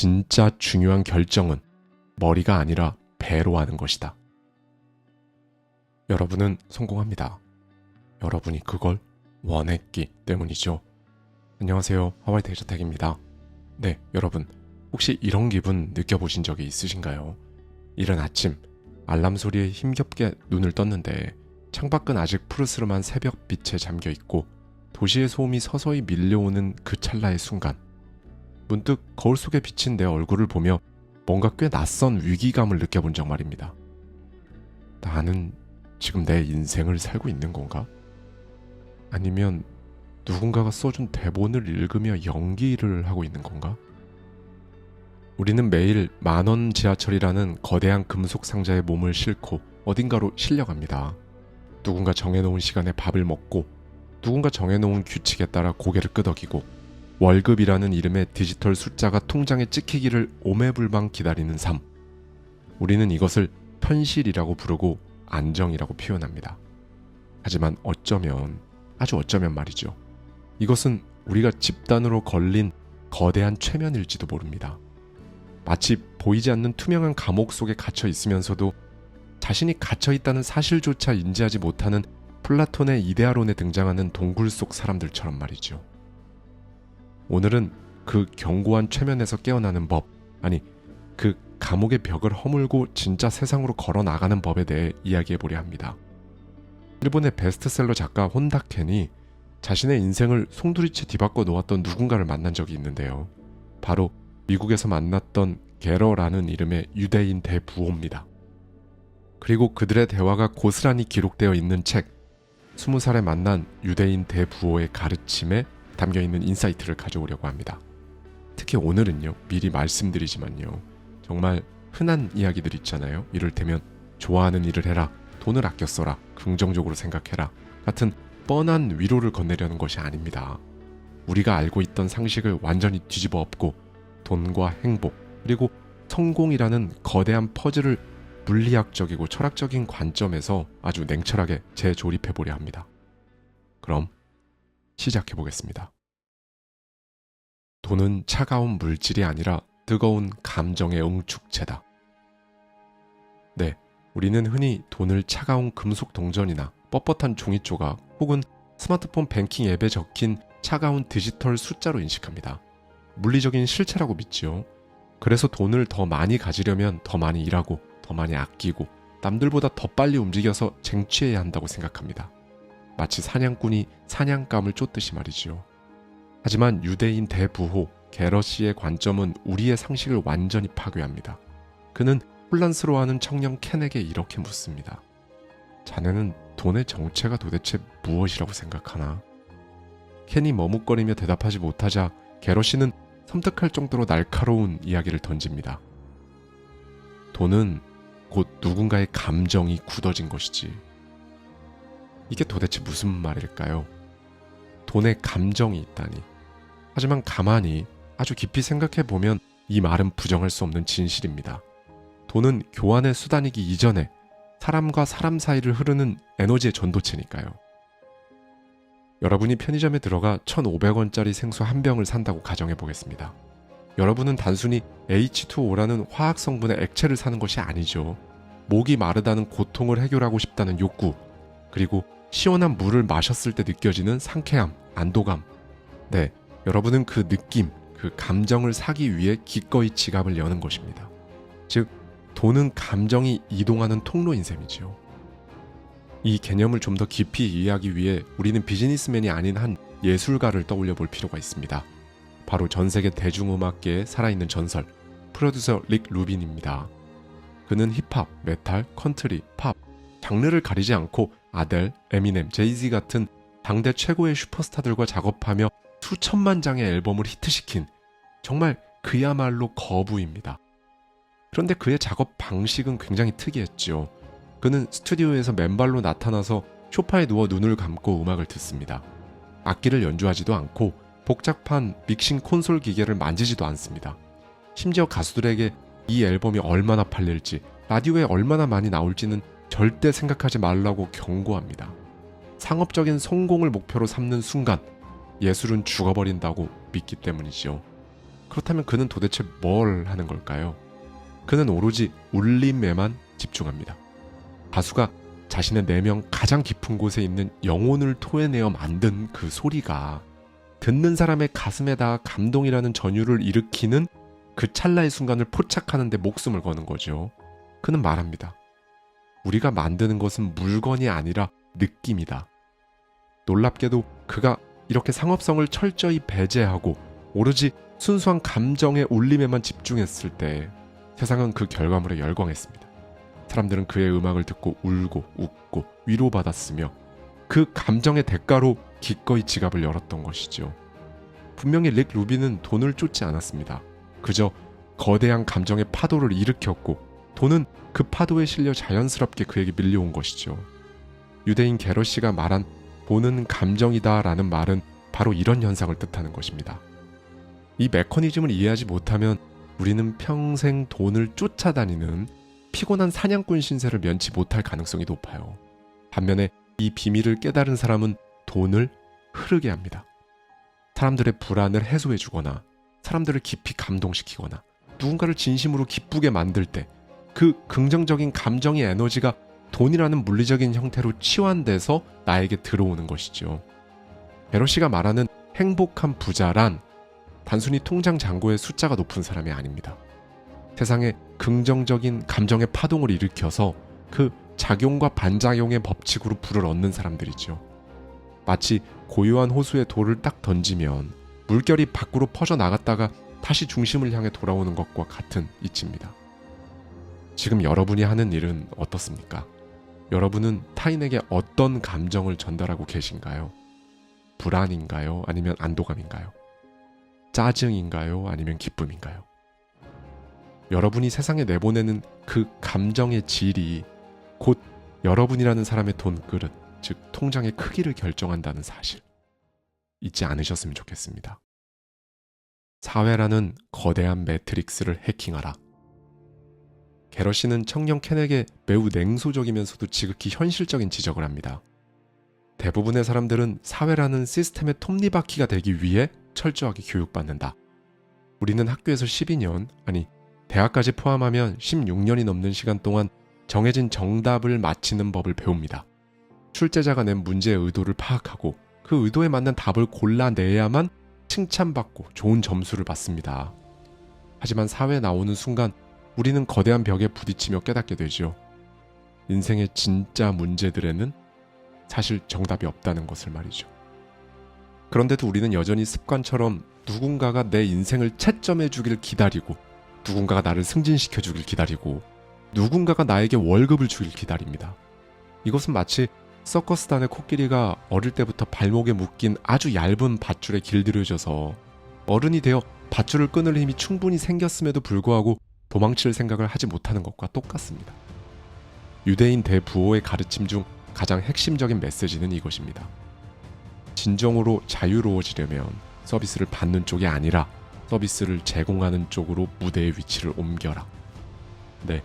진짜 중요한 결정은 머리가 아니라 배로 하는 것이다. 여러분은 성공합니다. 여러분이 그걸 원했기 때문이죠. 안녕하세요. 하와이 대저택입니다. 네, 여러분 혹시 이런 기분 느껴보신 적이 있으신가요? 이른 아침 알람 소리에 힘겹게 눈을 떴는데 창밖은 아직 푸르스름한 새벽빛에 잠겨있고 도시의 소음이 서서히 밀려오는 그 찰나의 순간 문득 거울 속에 비친 내 얼굴을 보며 뭔가 꽤 낯선 위기감을 느껴본 적 말입니다. 나는 지금 내 인생을 살고 있는 건가? 아니면 누군가가 써준 대본을 읽으며 연기를 하고 있는 건가? 우리는 매일 10,000원 지하철이라는 거대한 금속 상자에 몸을 싣고 어딘가로 실려갑니다. 누군가 정해놓은 시간에 밥을 먹고 누군가 정해놓은 규칙에 따라 고개를 끄덕이고 월급이라는 이름의 디지털 숫자가 통장에 찍히기를 오매불망 기다리는 삶. 우리는 이것을 현실이라고 부르고 안정이라고 표현합니다. 하지만 어쩌면, 아주 어쩌면 말이죠. 이것은 우리가 집단으로 걸린 거대한 최면일지도 모릅니다. 마치 보이지 않는 투명한 감옥 속에 갇혀 있으면서도 자신이 갇혀 있다는 사실조차 인지하지 못하는 플라톤의 이데아론에 등장하는 동굴 속 사람들처럼 말이죠. 오늘은 그 견고한 최면에서 깨어나는 법, 아니 그 감옥의 벽을 허물고 진짜 세상으로 걸어 나가는 법에 대해 이야기해보려 합니다. 일본의 베스트셀러 작가 혼다켄이 자신의 인생을 송두리째 뒤바꿔 놓았던 누군가를 만난 적이 있는데요. 바로 미국에서 만났던 게러라는 이름의 유대인 대부호입니다. 그리고 그들의 대화가 고스란히 기록되어 있는 책 20살에 만난 유대인 대부호의 가르침에 담겨있는 인사이트를 가져오려고 합니다. 특히 오늘은요, 미리 말씀드리지만요, 정말 흔한 이야기들 있잖아요. 이를테면 좋아하는 일을 해라, 돈을 아껴 써라, 긍정적으로 생각해라 같은 뻔한 위로를 건네려는 것이 아닙니다. 우리가 알고 있던 상식을 완전히 뒤집어 엎고 돈과 행복 그리고 성공이라는 거대한 퍼즐을 물리학적이고 철학적인 관점에서 아주 냉철하게 재조립해보려 합니다. 그럼 시작해보겠습니다. 돈은 차가운 물질이 아니라 뜨거운 감정의 응축체다. 네, 우리는 흔히 돈을 차가운 금속 동전이나 뻣뻣한 종이 조각 혹은 스마트폰 뱅킹 앱에 적힌 차가운 디지털 숫자로 인식합니다. 물리적인 실체라고 믿지요. 그래서 돈을 더 많이 가지려면 더 많이 일하고 더 많이 아끼고 남들보다 더 빨리 움직여서 쟁취해야 한다고 생각합니다. 마치 사냥꾼이 사냥감을 쫓듯이 말이지요. 하지만 유대인 대부호 게러시의 관점은 우리의 상식을 완전히 파괴합니다. 그는 혼란스러워하는 청년 켄에게 이렇게 묻습니다. 자네는 돈의 정체가 도대체 무엇이라고 생각하나? 켄이 머뭇거리며 대답하지 못하자 게러시는 섬뜩할 정도로 날카로운 이야기를 던집니다. 돈은 곧 누군가의 감정이 굳어진 것이지. 이게 도대체 무슨 말일까요? 돈에 감정이 있다니. 하지만 가만히 아주 깊이 생각해보면 이 말은 부정할 수 없는 진실입니다. 돈은 교환의 수단이기 이전에 사람과 사람 사이를 흐르는 에너지의 전도체니까요. 여러분이 편의점에 들어가 1,500원짜리 생수 한 병을 산다고 가정해보겠습니다. 여러분은 단순히 H2O라는 화학 성분의 액체를 사는 것이 아니죠. 목이 마르다는 고통을 해결하고 싶다는 욕구, 그리고 시원한 물을 마셨을 때 느껴지는 상쾌함, 안도감. 네, 여러분은 그 느낌, 그 감정을 사기 위해 기꺼이 지갑을 여는 것입니다. 즉, 돈은 감정이 이동하는 통로인 셈이지요. 이 개념을 좀 더 깊이 이해하기 위해 우리는 비즈니스맨이 아닌 한 예술가를 떠올려 볼 필요가 있습니다. 바로 전 세계 대중음악계에 살아있는 전설, 프로듀서 릭 루빈입니다. 그는 힙합, 메탈, 컨트리, 팝, 장르를 가리지 않고 아델, 에미넴, 제이지 같은 당대 최고의 슈퍼스타들과 작업하며 수천만 장의 앨범을 히트시킨 정말 그야말로 거부입니다. 그런데 그의 작업 방식은 굉장히 특이했죠. 그는 스튜디오에서 맨발로 나타나서 소파에 누워 눈을 감고 음악을 듣습니다. 악기를 연주하지도 않고 복잡한 믹싱 콘솔 기계를 만지지도 않습니다. 심지어 가수들에게 이 앨범이 얼마나 팔릴지, 라디오에 얼마나 많이 나올지는 절대 생각하지 말라고 경고합니다. 상업적인 성공을 목표로 삼는 순간 예술은 죽어버린다고 믿기 때문이죠. 그렇다면 그는 도대체 뭘 하는 걸까요? 그는 오로지 울림에만 집중합니다. 가수가 자신의 내면 가장 깊은 곳에 있는 영혼을 토해내어 만든 그 소리가 듣는 사람의 가슴에다 감동이라는 전율을 일으키는 그 찰나의 순간을 포착하는 데 목숨을 거는 거죠. 그는 말합니다. 우리가 만드는 것은 물건이 아니라 느낌이다. 놀랍게도 그가 이렇게 상업성을 철저히 배제하고 오로지 순수한 감정의 울림에만 집중했을 때 세상은 그 결과물에 열광했습니다. 사람들은 그의 음악을 듣고 울고 웃고 위로받았으며 그 감정의 대가로 기꺼이 지갑을 열었던 것이죠. 분명히 릭 루비는 돈을 쫓지 않았습니다. 그저 거대한 감정의 파도를 일으켰고 돈은 그 파도에 실려 자연스럽게 그에게 밀려온 것이죠. 유대인 게러시가 말한 돈은 감정이다 라는 말은 바로 이런 현상을 뜻하는 것입니다. 이 메커니즘을 이해하지 못하면 우리는 평생 돈을 쫓아다니는 피곤한 사냥꾼 신세를 면치 못할 가능성이 높아요. 반면에 이 비밀을 깨달은 사람은 돈을 흐르게 합니다. 사람들의 불안을 해소해주거나 사람들을 깊이 감동시키거나 누군가를 진심으로 기쁘게 만들 때 그 긍정적인 감정의 에너지가 돈이라는 물리적인 형태로 치환돼서 나에게 들어오는 것이죠. 베로시가 말하는 행복한 부자란 단순히 통장 잔고의 숫자가 높은 사람이 아닙니다. 세상에 긍정적인 감정의 파동을 일으켜서 그 작용과 반작용의 법칙으로 부를 얻는 사람들이죠. 마치 고요한 호수에 돌을 딱 던지면 물결이 밖으로 퍼져나갔다가 다시 중심을 향해 돌아오는 것과 같은 이치입니다. 지금 여러분이 하는 일은 어떻습니까? 여러분은 타인에게 어떤 감정을 전달하고 계신가요? 불안인가요? 아니면 안도감인가요? 짜증인가요? 아니면 기쁨인가요? 여러분이 세상에 내보내는 그 감정의 질이 곧 여러분이라는 사람의 돈그릇, 즉 통장의 크기를 결정한다는 사실 잊지 않으셨으면 좋겠습니다. 사회라는 거대한 매트릭스를 해킹하라. 게러시는 청년 켄에게 매우 냉소적이면서도 지극히 현실적인 지적을 합니다. 대부분의 사람들은 사회라는 시스템의 톱니바퀴가 되기 위해 철저하게 교육받는다. 우리는 학교에서 12년, 아니 대학까지 포함하면 16년이 넘는 시간 동안 정해진 정답을 맞히는 법을 배웁니다. 출제자가 낸 문제의 의도를 파악하고 그 의도에 맞는 답을 골라내야만 칭찬받고 좋은 점수를 받습니다. 하지만 사회에 나오는 순간 우리는 거대한 벽에 부딪히며 깨닫게 되죠. 인생의 진짜 문제들에는 사실 정답이 없다는 것을 말이죠. 그런데도 우리는 여전히 습관처럼 누군가가 내 인생을 채점해 주길 기다리고 누군가가 나를 승진시켜 주길 기다리고 누군가가 나에게 월급을 주길 기다립니다. 이것은 마치 서커스단의 코끼리가 어릴 때부터 발목에 묶인 아주 얇은 밧줄에 길들여져서 어른이 되어 밧줄을 끊을 힘이 충분히 생겼음에도 불구하고 도망칠 생각을 하지 못하는 것과 똑같습니다. 유대인 대부호의 가르침 중 가장 핵심적인 메시지는 이것입니다. 진정으로 자유로워지려면 서비스를 받는 쪽이 아니라 서비스를 제공하는 쪽으로 무대의 위치를 옮겨라. 네,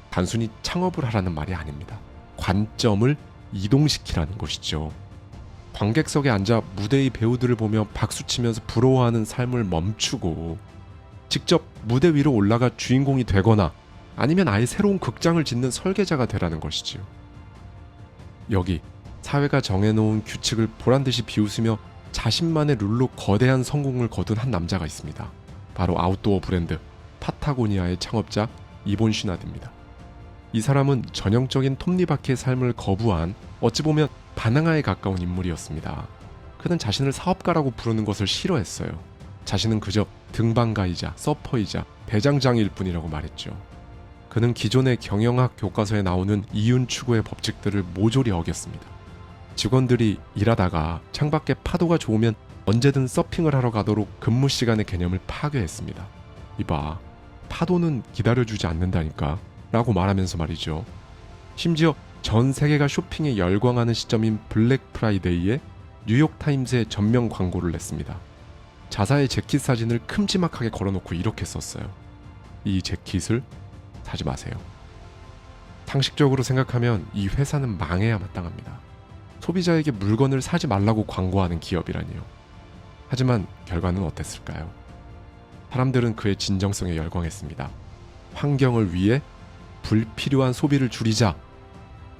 단순히 창업을 하라는 말이 아닙니다. 관점을 이동시키라는 것이죠. 관객석에 앉아 무대의 배우들을 보며 박수치면서 부러워하는 삶을 멈추고 직접 무대 위로 올라가 주인공이 되거나 아니면 아예 새로운 극장을 짓는 설계자가 되라는 것이지요. 여기 사회가 정해놓은 규칙을 보란듯이 비웃으며 자신만의 룰로 거대한 성공을 거둔 한 남자가 있습니다. 바로 아웃도어 브랜드 파타고니아의 창업자 이본 슈나드입니다. 이 사람은 전형적인 톱니바퀴의 삶을 거부한 어찌 보면 바나나에 가까운 인물이었습니다. 그는 자신을 사업가라고 부르는 것을 싫어했어요. 자신은 그저 등반가이자 서퍼이자 대장장일 뿐이라고 말했죠. 그는 기존의 경영학 교과서에 나오는 이윤 추구의 법칙들을 모조리 어겼습니다. 직원들이 일하다가 창밖에 파도가 좋으면 언제든 서핑을 하러 가도록 근무 시간의 개념을 파괴했습니다. 이봐, 파도는 기다려주지 않는다니까 라고 말하면서 말이죠. 심지어 전 세계가 쇼핑에 열광하는 시점인 블랙 프라이데이에 뉴욕타임스에 전면 광고를 냈습니다. 자사의 재킷 사진을 큼지막하게 걸어놓고 이렇게 썼어요. 이 재킷을 사지 마세요. 상식적으로 생각하면 이 회사는 망해야 마땅합니다. 소비자에게 물건을 사지 말라고 광고하는 기업이라니요. 하지만 결과는 어땠을까요? 사람들은 그의 진정성에 열광했습니다. 환경을 위해 불필요한 소비를 줄이자.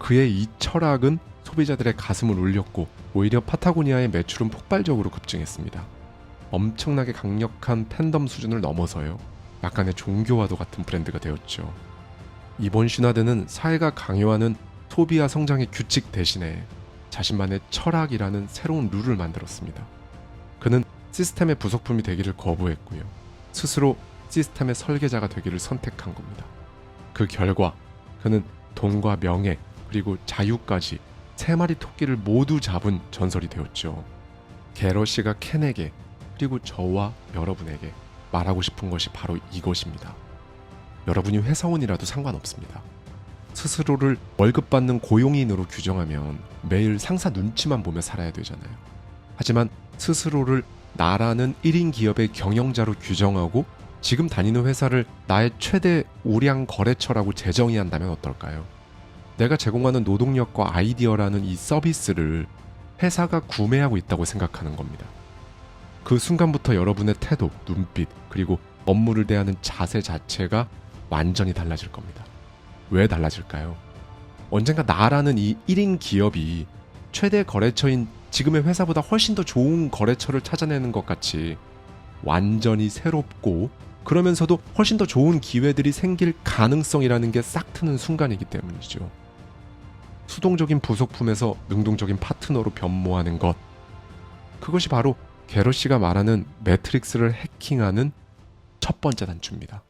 그의 이 철학은 소비자들의 가슴을 울렸고 오히려 파타고니아의 매출은 폭발적으로 급증했습니다. 엄청나게 강력한 팬덤 수준을 넘어서요. 약간의 종교와도 같은 브랜드가 되었죠. 이번 슈나드는 사회가 강요하는 소비와 성장의 규칙 대신에 자신만의 철학이라는 새로운 룰을 만들었습니다. 그는 시스템의 부속품이 되기를 거부했고요. 스스로 시스템의 설계자가 되기를 선택한 겁니다. 그 결과 그는 돈과 명예 그리고 자유까지 3마리 토끼를 모두 잡은 전설이 되었죠. 게러시가 켄에게 그리고 저와 여러분에게 말하고 싶은 것이 바로 이것입니다. 여러분이 회사원이라도 상관없습니다. 스스로를 월급 받는 고용인으로 규정하면 매일 상사 눈치만 보며 살아야 되잖아요. 하지만 스스로를 나라는 1인 기업의 경영자로 규정하고 지금 다니는 회사를 나의 최대 우량 거래처라고 재정의한다면 어떨까요? 내가 제공하는 노동력과 아이디어라는 이 서비스를 회사가 구매하고 있다고 생각하는 겁니다. 그 순간부터 여러분의 태도, 눈빛, 그리고 업무를 대하는 자세 자체가 완전히 달라질 겁니다. 왜 달라질까요? 언젠가 나라는 이 1인 기업이 최대 거래처인 지금의 회사보다 훨씬 더 좋은 거래처를 찾아내는 것 같이 완전히 새롭고 그러면서도 훨씬 더 좋은 기회들이 생길 가능성이라는 게 싹 트는 순간이기 때문이죠. 수동적인 부속품에서 능동적인 파트너로 변모하는 것. 그것이 바로 게러시가 말하는 매트릭스를 해킹하는 첫 번째 단추입니다.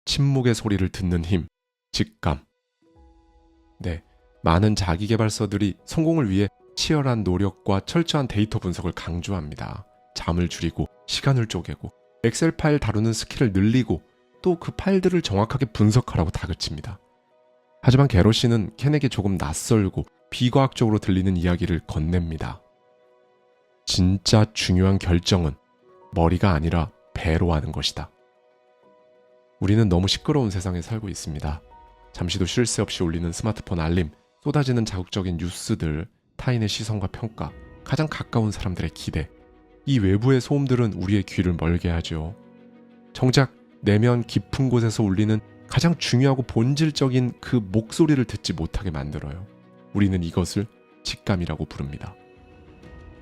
침묵의 소리를 듣는 힘, 직감. 네, 많은 자기계발서들이 성공을 위해 치열한 노력과 철저한 데이터 분석을 강조합니다. 잠을 줄이고 시간을 쪼개고 엑셀 파일 다루는 스킬을 늘리고 또 그 파일들을 정확하게 분석하라고 다그칩니다. 하지만 게러시는 켄에게 조금 낯설고 비과학적으로 들리는 이야기를 건넵니다. 진짜 중요한 결정은 머리가 아니라 배로 하는 것이다. 우리는 너무 시끄러운 세상에 살고 있습니다. 잠시도 쉴 새 없이 울리는 스마트폰 알림, 쏟아지는 자극적인 뉴스들, 타인의 시선과 평가, 가장 가까운 사람들의 기대. 이 외부의 소음들은 우리의 귀를 멀게 하죠. 정작 내면 깊은 곳에서 울리는 가장 중요하고 본질적인 그 목소리를 듣지 못하게 만들어요. 우리는 이것을 직감이라고 부릅니다.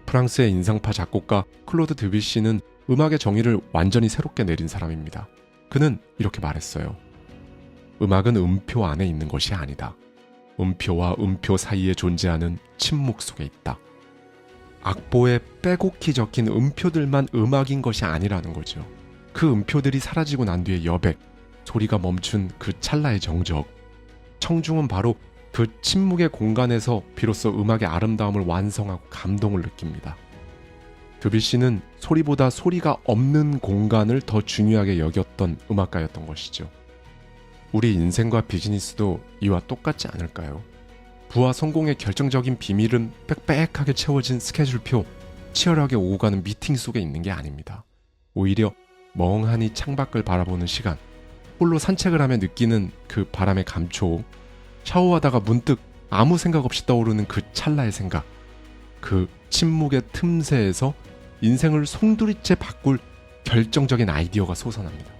프랑스의 인상파 작곡가 클로드 드뷔시는 음악의 정의를 완전히 새롭게 내린 사람입니다. 그는 이렇게 말했어요. 음악은 음표 안에 있는 것이 아니다. 음표와 음표 사이에 존재하는 침묵 속에 있다. 악보에 빼곡히 적힌 음표들만 음악인 것이 아니라는 거죠. 그 음표들이 사라지고 난 뒤의 여백, 소리가 멈춘 그 찰나의 정적. 청중은 바로 그 침묵의 공간에서 비로소 음악의 아름다움을 완성하고 감동을 느낍니다. 드뷔시는 소리보다 소리가 없는 공간을 더 중요하게 여겼던 음악가였던 것이죠. 우리 인생과 비즈니스도 이와 똑같지 않을까요? 부와 성공의 결정적인 비밀은 빽빽하게 채워진 스케줄표, 치열하게 오고 가는 미팅 속에 있는 게 아닙니다. 오히려 멍하니 창밖을 바라보는 시간, 홀로 산책을 하며 느끼는 그 바람의 감촉, 샤워하다가 문득 아무 생각 없이 떠오르는 그 찰나의 생각, 그 침묵의 틈새에서 인생을 송두리째 바꿀 결정적인 아이디어가 솟아납니다.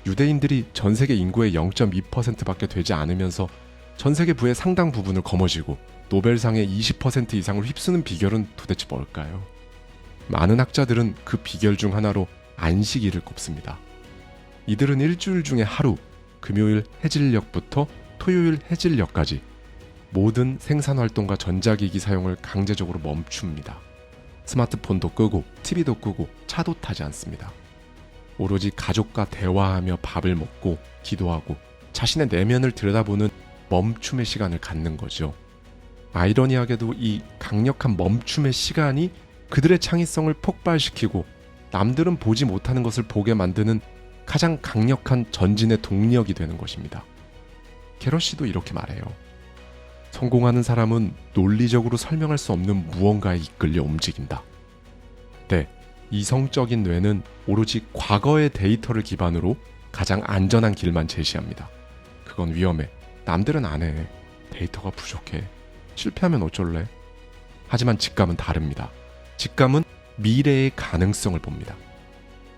유대인들이 전 세계 인구의 0.2%밖에 되지 않으면서 전 세계 부의 상당 부분을 거머쥐고 노벨상의 20% 이상을 휩쓰는 비결은 도대체 뭘까요? 많은 학자들은 그 비결 중 하나로 안식일을 꼽습니다. 이들은 일주일 중에 하루, 금요일 해질녘부터 토요일 해질녘까지 모든 생산활동과 전자기기 사용을 강제적으로 멈춥니다. 스마트폰도 끄고 TV도 끄고 차도 타지 않습니다. 오로지 가족과 대화하며 밥을 먹고 기도하고 자신의 내면을 들여다보는 멈춤의 시간을 갖는 거죠. 아이러니하게도 이 강력한 멈춤의 시간이 그들의 창의성을 폭발시키고 남들은 보지 못하는 것을 보게 만드는 가장 강력한 전진의 동력이 되는 것입니다. 게러시도 이렇게 말해요. 성공하는 사람은 논리적으로 설명할 수 없는 무언가에 이끌려 움직인다. 네, 이성적인 뇌는 오로지 과거의 데이터를 기반으로 가장 안전한 길만 제시합니다. 그건 위험해. 남들은 안 해. 데이터가 부족해. 실패하면 어쩔래? 하지만 직감은 다릅니다. 직감은 미래의 가능성을 봅니다.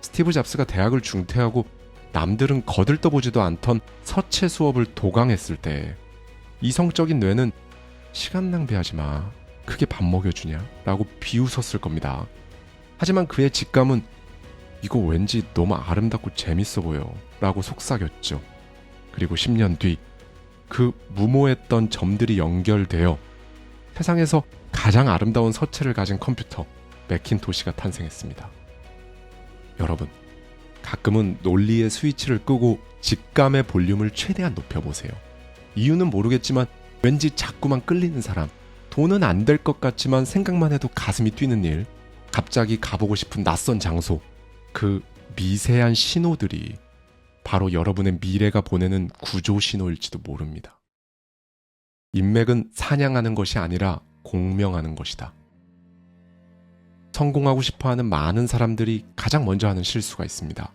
스티브 잡스가 대학을 중퇴하고 남들은 거들떠보지도 않던 서체 수업을 도강했을 때 이성적인 뇌는 시간 낭비하지 마. 그게 밥 먹여주냐? 라고 비웃었을 겁니다. 하지만 그의 직감은 이거 왠지 너무 아름답고 재밌어 보여 라고 속삭였죠. 그리고 10년 뒤 그 무모했던 점들이 연결되어 세상에서 가장 아름다운 서체를 가진 컴퓨터 매킨토시가 탄생했습니다. 여러분, 가끔은 논리의 스위치를 끄고 직감의 볼륨을 최대한 높여보세요. 이유는 모르겠지만 왠지 자꾸만 끌리는 사람, 돈은 안 될 것 같지만 생각만 해도 가슴이 뛰는 일, 갑자기 가보고 싶은 낯선 장소, 그 미세한 신호들이 바로 여러분의 미래가 보내는 구조 신호일지도 모릅니다. 인맥은 사냥하는 것이 아니라 공명하는 것이다. 성공하고 싶어하는 많은 사람들이 가장 먼저 하는 실수가 있습니다.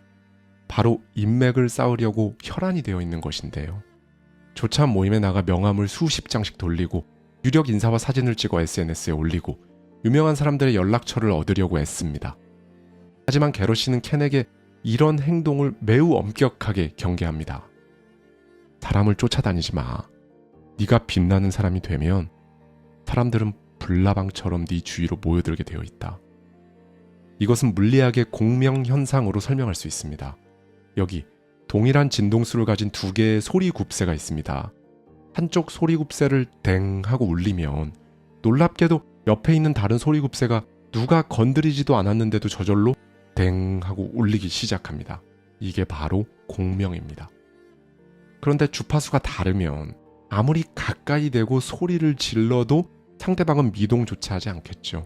바로 인맥을 쌓으려고 혈안이 되어 있는 것인데요. 조찬 모임에 나가 명함을 수십 장씩 돌리고 유력 인사와 사진을 찍어 SNS에 올리고 유명한 사람들의 연락처를 얻으려고 애씁니다. 하지만 게러시는 켄에게 이런 행동을 매우 엄격하게 경계합니다. 사람을 쫓아다니지 마. 네가 빛나는 사람이 되면 사람들은 불나방처럼 네 주위로 모여들게 되어 있다. 이것은 물리학의 공명현상으로 설명할 수 있습니다. 여기 동일한 진동수를 가진 두 개의 소리굽새가 있습니다. 한쪽 소리굽새를 댕 하고 울리면 놀랍게도 옆에 있는 다른 소리굽새가 누가 건드리지도 않았는데도 저절로 댕 하고 울리기 시작합니다. 이게 바로 공명입니다. 그런데 주파수가 다르면 아무리 가까이 대고 소리를 질러도 상대방은 미동조차 하지 않겠죠.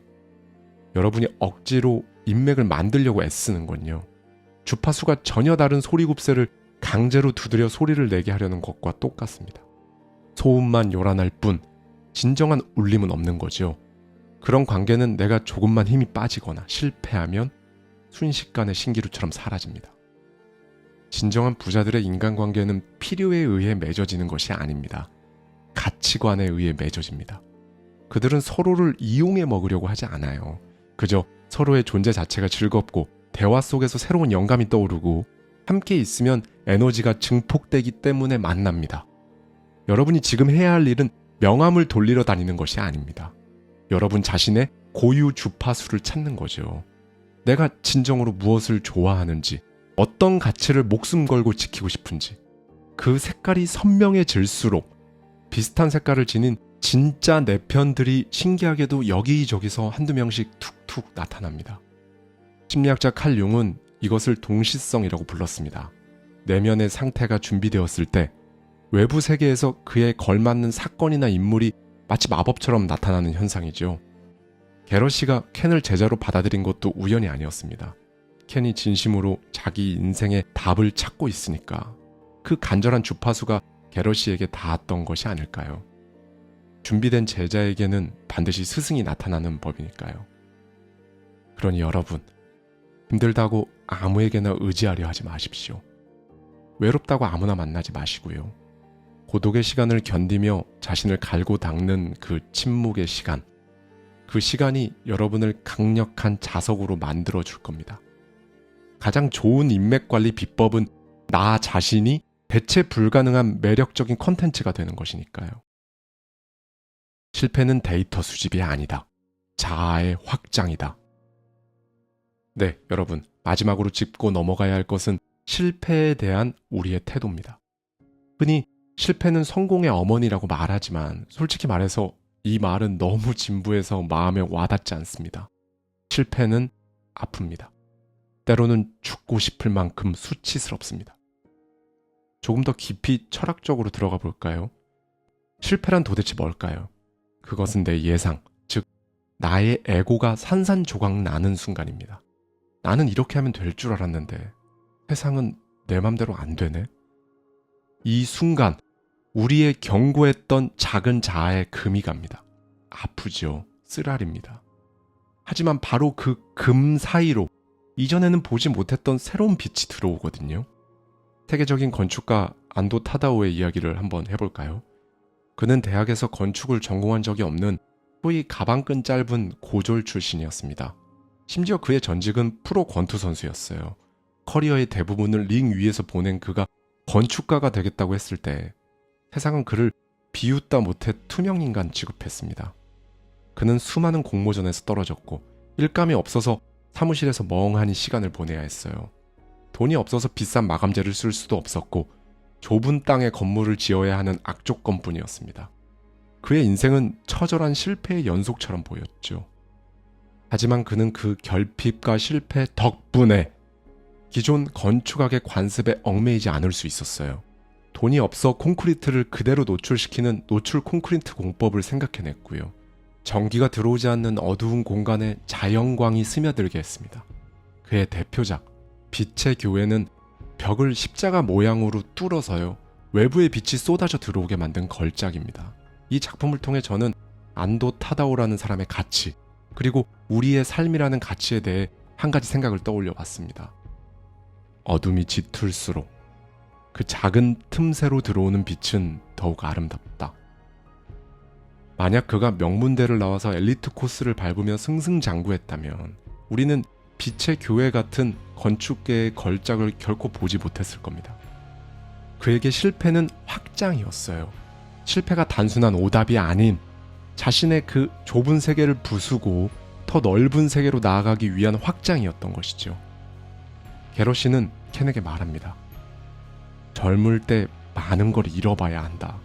여러분이 억지로 인맥을 만들려고 애쓰는 건요, 주파수가 전혀 다른 소리굽새를 강제로 두드려 소리를 내게 하려는 것과 똑같습니다. 소음만 요란할 뿐 진정한 울림은 없는 거죠. 그런 관계는 내가 조금만 힘이 빠지거나 실패하면 순식간에 신기루처럼 사라집니다. 진정한 부자들의 인간관계는 필요에 의해 맺어지는 것이 아닙니다. 가치관에 의해 맺어집니다. 그들은 서로를 이용해 먹으려고 하지 않아요. 그저 서로의 존재 자체가 즐겁고 대화 속에서 새로운 영감이 떠오르고 함께 있으면 에너지가 증폭되기 때문에 만납니다. 여러분이 지금 해야 할 일은 명함을 돌리러 다니는 것이 아닙니다. 여러분 자신의 고유 주파수를 찾는 거죠. 내가 진정으로 무엇을 좋아하는지, 어떤 가치를 목숨 걸고 지키고 싶은지, 그 색깔이 선명해질수록 비슷한 색깔을 지닌 진짜 내 편들이 신기하게도 여기저기서 한두 명씩 툭툭 나타납니다. 심리학자 칼 융은 이것을 동시성이라고 불렀습니다. 내면의 상태가 준비되었을 때 외부 세계에서 그에 걸맞는 사건이나 인물이 마치 마법처럼 나타나는 현상이죠. 게러시가 켄을 제자로 받아들인 것도 우연이 아니었습니다. 켄이 진심으로 자기 인생의 답을 찾고 있으니까 그 간절한 주파수가 게러시에게 닿았던 것이 아닐까요? 준비된 제자에게는 반드시 스승이 나타나는 법이니까요. 그러니 여러분, 힘들다고 아무에게나 의지하려 하지 마십시오. 외롭다고 아무나 만나지 마시고요. 고독의 시간을 견디며 자신을 갈고 닦는 그 침묵의 시간, 그 시간이 여러분을 강력한 자석으로 만들어 줄 겁니다. 가장 좋은 인맥 관리 비법은 나 자신이 대체 불가능한 매력적인 컨텐츠가 되는 것이니까요. 실패는 데이터 수집이 아니다. 자아의 확장이다. 네, 여러분, 마지막으로 짚고 넘어가야 할 것은 실패에 대한 우리의 태도입니다. 흔히 실패는 성공의 어머니라고 말하지만 솔직히 말해서 이 말은 너무 진부해서 마음에 와닿지 않습니다. 실패는 아픕니다. 때로는 죽고 싶을 만큼 수치스럽습니다. 조금 더 깊이 철학적으로 들어가 볼까요? 실패란 도대체 뭘까요? 그것은 내 예상, 즉 나의 에고가 산산조각 나는 순간입니다. 나는 이렇게 하면 될 줄 알았는데 세상은 내 맘대로 안 되네. 이 순간 우리의 견고했던 작은 자아에 금이 갑니다. 아프죠. 쓰라립니다. 하지만 바로 그 금 사이로 이전에는 보지 못했던 새로운 빛이 들어오거든요. 세계적인 건축가 안도 타다오의 이야기를 한번 해볼까요? 그는 대학에서 건축을 전공한 적이 없는 소위 가방끈 짧은 고졸 출신이었습니다. 심지어 그의 전직은 프로 권투 선수였어요. 커리어의 대부분을 링 위에서 보낸 그가 건축가가 되겠다고 했을 때 세상은 그를 비웃다 못해 투명인간 취급했습니다. 그는 수많은 공모전에서 떨어졌고 일감이 없어서 사무실에서 멍하니 시간을 보내야 했어요. 돈이 없어서 비싼 마감재를 쓸 수도 없었고 좁은 땅에 건물을 지어야 하는 악조건뿐이었습니다. 그의 인생은 처절한 실패의 연속처럼 보였죠. 하지만 그는 그 결핍과 실패 덕분에 기존 건축학의 관습에 얽매이지 않을 수 있었어요. 돈이 없어 콘크리트를 그대로 노출시키는 노출 콘크리트 공법을 생각해냈고요. 전기가 들어오지 않는 어두운 공간에 자연광이 스며들게 했습니다. 그의 대표작 빛의 교회는 벽을 십자가 모양으로 뚫어서요. 외부의 빛이 쏟아져 들어오게 만든 걸작입니다. 이 작품을 통해 저는 안도 타다오라는 사람의 가치, 그리고 우리의 삶이라는 가치에 대해 한 가지 생각을 떠올려 봤습니다. 어둠이 짙을수록 그 작은 틈새로 들어오는 빛은 더욱 아름답다. 만약 그가 명문대를 나와서 엘리트 코스를 밟으며 승승장구했다면 우리는 빛의 교회 같은 건축계의 걸작을 결코 보지 못했을 겁니다. 그에게 실패는 확장이었어요. 실패가 단순한 오답이 아닌 자신의 그 좁은 세계를 부수고 더 넓은 세계로 나아가기 위한 확장이었던 것이죠. 게러시는 켄에게 말합니다. 젊을 때 많은 걸 잃어봐야 한다.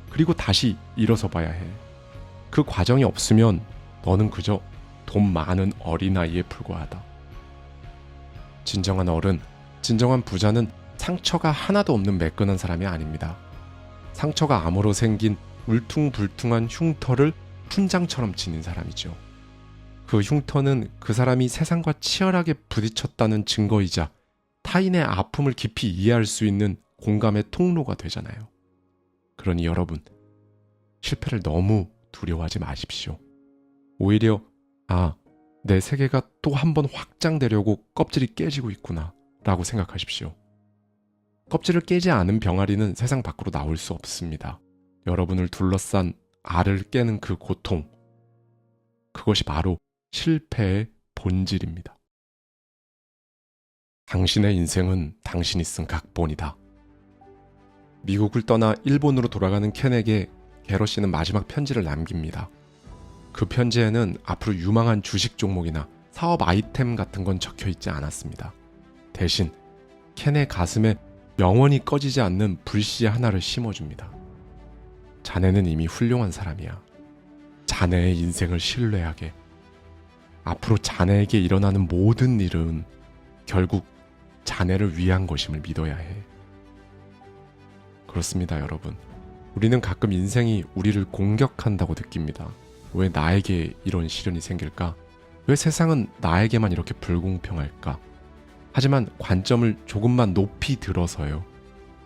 그리고 다시 일어서 봐야 해. 그 과정이 없으면 너는 그저 돈 많은 어린아이에 불과하다. 진정한 어른, 진정한 부자는 상처가 하나도 없는 매끈한 사람이 아닙니다. 상처가 암으로 생긴 울퉁불퉁한 흉터를 훈장처럼 지닌 사람이죠. 그 흉터는 그 사람이 세상과 치열하게 부딪혔다는 증거이자 타인의 아픔을 깊이 이해할 수 있는 공감의 통로가 되잖아요. 그러니 여러분, 실패를 너무 두려워하지 마십시오. 오히려 내 세계가 또 한 번 확장되려고 껍질이 깨지고 있구나 라고 생각하십시오. 껍질을 깨지 않은 병아리는 세상 밖으로 나올 수 없습니다. 여러분을 둘러싼 알을 깨는 그 고통, 그것이 바로 실패의 본질입니다. 당신의 인생은 당신이 쓴 각본이다. 미국을 떠나 일본으로 돌아가는 켄에게 게러시는 마지막 편지를 남깁니다. 그 편지에는 앞으로 유망한 주식 종목이나 사업 아이템 같은 건 적혀 있지 않았습니다. 대신 켄의 가슴에 영원히 꺼지지 않는 불씨 하나를 심어줍니다. 자네는 이미 훌륭한 사람이야. 자네의 인생을 신뢰하게. 앞으로 자네에게 일어나는 모든 일은 결국 자네를 위한 것임을 믿어야 해. 그렇습니다, 여러분. 우리는 가끔 인생이 우리를 공격한다고 느낍니다. 왜 나에게 이런 시련이 생길까? 왜 세상은 나에게만 이렇게 불공평할까? 하지만 관점을 조금만 높이 들어서요.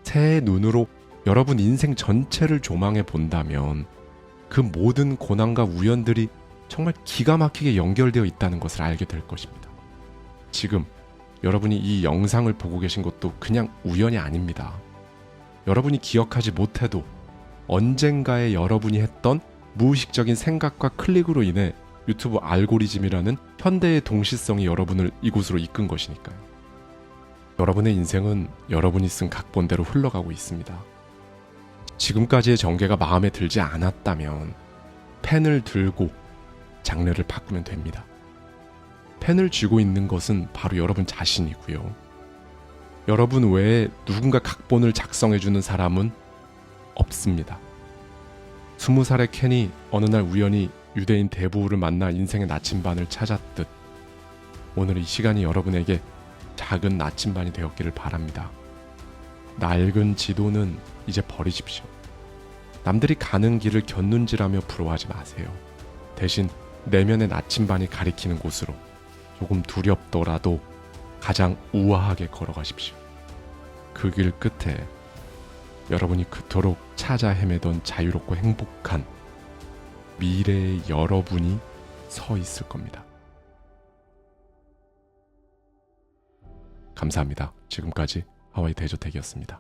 새의 눈으로 여러분 인생 전체를 조망해 본다면 그 모든 고난과 우연들이 정말 기가 막히게 연결되어 있다는 것을 알게 될 것입니다. 지금 여러분이 이 영상을 보고 계신 것도 그냥 우연이 아닙니다. 여러분이 기억하지 못해도 언젠가에 여러분이 했던 무의식적인 생각과 클릭으로 인해 유튜브 알고리즘이라는 현대의 동시성이 여러분을 이곳으로 이끈 것이니까요. 여러분의 인생은 여러분이 쓴 각본대로 흘러가고 있습니다. 지금까지의 전개가 마음에 들지 않았다면 펜을 들고 장르를 바꾸면 됩니다. 펜을 쥐고 있는 것은 바로 여러분 자신이고요. 여러분 외에 누군가 각본을 작성해주는 사람은 없습니다. 20살의 켄이 어느 날 우연히 유대인 대부를 만나 인생의 나침반을 찾았듯 오늘 이 시간이 여러분에게 작은 나침반이 되었기를 바랍니다. 낡은 지도는 이제 버리십시오. 남들이 가는 길을 곁눈질하며 부러워하지 마세요. 대신 내면의 나침반이 가리키는 곳으로 조금 두렵더라도 가장 우아하게 걸어가십시오. 그 길 끝에 여러분이 그토록 찾아 헤매던 자유롭고 행복한 미래의 여러분이 서 있을 겁니다. 감사합니다. 지금까지 하와이 대저택이었습니다.